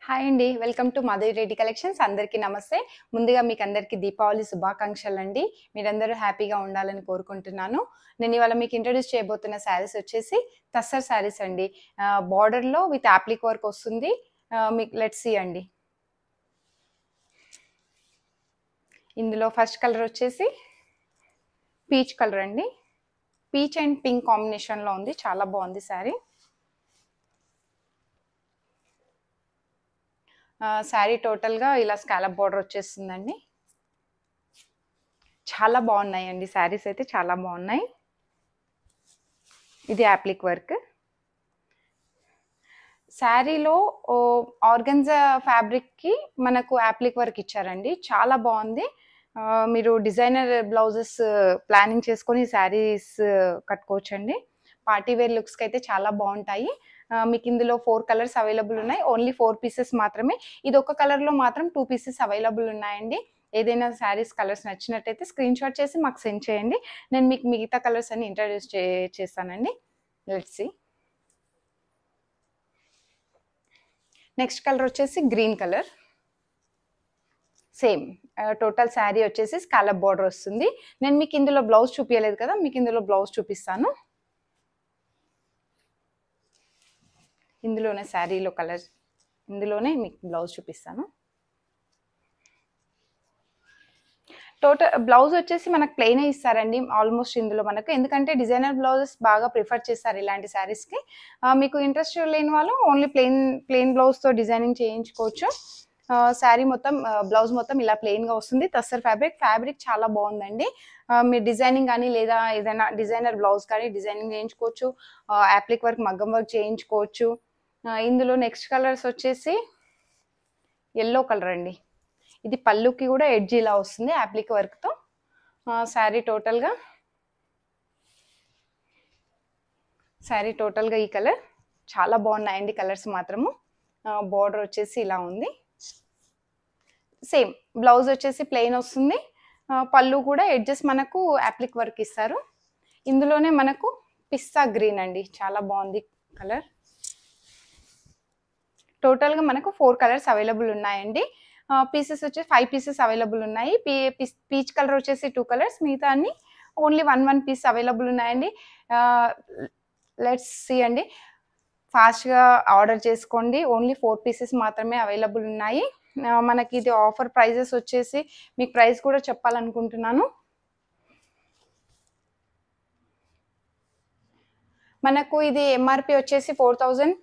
Hi అండి. Welcome to Madhavi Reddy collections. అందరికీ నమస్తే. ముందుగా మీకు అందరికీ దీపావళి శుభాకాంక్షలండి. మీరందరూ హ్యాపీగా ఉండాలని కోరుకుంటున్నాను. నేను ఇవాళ మీకు ఇంట్రొడ్యూస్ చేయబోతున్న శారీస్ వచ్చేసి టస్సర్ శారీస్ అండి. బార్డర్‌లో విత్ అప్లిక్ వర్క్ వస్తుంది. మీకు లెట్స్ సీ అండి. ఇందులో ఫస్ట్ కలర్ వచ్చేసి పీచ్ కలర్ అండి. పీచ్ అండ్ పింక్ కాంబినేషన్‌లో ఉంది. చాలా బాగుంది శారీ. శారీ టోటల్గా ఇలా స్కాలప్ బార్డర్ వచ్చేస్తుందండి. చాలా బాగున్నాయండి శారీస్ అయితే చాలా బాగున్నాయి. ఇది అప్లిక్ వర్క్. శారీలో ఆర్గన్జా ఫ్యాబ్రిక్కి మనకు అప్లిక్ వర్క్ ఇచ్చారండి. చాలా బాగుంది. మీరు డిజైనర్ బ్లౌజెస్ ప్లానింగ్ చేసుకొని శారీస్ కట్టుకోవచ్చండి. పార్టీ వేర్ లుక్స్కి అయితే చాలా బాగుంటాయి. మీకు ఇందులో 4 కలర్స్ అవైలబుల్ ఉన్నాయి. ఓన్లీ 4 పీసెస్ మాత్రమే. ఇది ఒక కలర్లో మాత్రం 2 పీసెస్ అవైలబుల్ ఉన్నాయండి. ఏదైనా శారీస్ కలర్స్ నచ్చినట్టయితే స్క్రీన్ షాట్ చేసి మాకు సెండ్ చేయండి. నేను మీకు మిగతా కలర్స్ అన్ని ఇంట్రడ్యూస్ చేస్తానండి. Let's see. నెక్స్ట్ కలర్ వచ్చేసి green colour. Same total sari వచ్చేసి స్కాలప్ బార్డర్ వస్తుంది. నేను మీకు ఇందులో బ్లౌజ్ చూపించలేదు కదా, మీకు ఇందులో బ్లౌజ్ చూపిస్తాను. ఇందులోనే శారీలో కలర్, ఇందులోనే మీకు బ్లౌజ్ చూపిస్తాను. టోటల్ బ్లౌజ్ వచ్చేసి మనకు ప్లెయిన్ ఇస్తారండి ఆల్మోస్ట్ ఇందులో మనకు, ఎందుకంటే డిజైనర్ బ్లౌజెస్ బాగా ప్రిఫర్ చేస్తారు ఇలాంటి శారీస్కి. మీకు ఇంట్రెస్ట్ లేని వాళ్ళు ఓన్లీ ప్లెయిన్ బ్లౌజ్తో డిజైనింగ్ చేయించుకోవచ్చు. శారీ మొత్తం బ్లౌజ్ మొత్తం ఇలా ప్లెయిన్గా వస్తుంది. టస్సర్ ఫ్యాబ్రిక్ చాలా బాగుందండి. మీరు డిజైనింగ్ కానీ లేదా ఏదైనా డిజైనర్ బ్లౌజ్ కానీ డిజైనింగ్ చేయించుకోవచ్చు. అప్లిక్ వర్క్ మగ్గం వర్క్ చేయించుకోవచ్చు. ఇందులో నెక్స్ట్ కలర్స్ వచ్చేసి ఎల్లో కలర్ అండి. ఇది పళ్ళుకి కూడా ఎడ్జ్ ఇలా వస్తుంది అప్లిక్ వర్క్తో. శారీ టోటల్గా ఈ కలర్ చాలా బాగున్నాయండి కలర్స్ మాత్రము. బార్డర్ వచ్చేసి ఇలా ఉంది. సేమ్ బ్లౌజ్ వచ్చేసి ప్లెయిన్ వస్తుంది. పళ్ళు కూడా ఎడ్జెస్ మనకు అప్లిక్ వర్క్ ఇస్తారు. ఇందులోనే మనకు పిస్తా గ్రీన్ అండి, చాలా బాగుంది కలర్. టోటల్గా మనకు 4 కలర్స్ అవైలబుల్ ఉన్నాయండి. పీసెస్ వచ్చేసి 5 పీసెస్ అవైలబుల్ ఉన్నాయి. పీచ్ కలర్ వచ్చేసి 2 కలర్స్, మిగతా అన్ని ఓన్లీ 1 పీస్ అవైలబుల్ ఉన్నాయండి. లెట్స్ సీ అండి. ఫాస్ట్గా ఆర్డర్ చేసుకోండి. ఓన్లీ 4 పీసెస్ మాత్రమే అవైలబుల్ ఉన్నాయి. మనకి ఇది ఆఫర్ ప్రైజెస్ వచ్చేసి మీకు ప్రైస్ కూడా చెప్పాలనుకుంటున్నాను. మనకు ఇది ఎంఆర్పి వచ్చేసి 4,000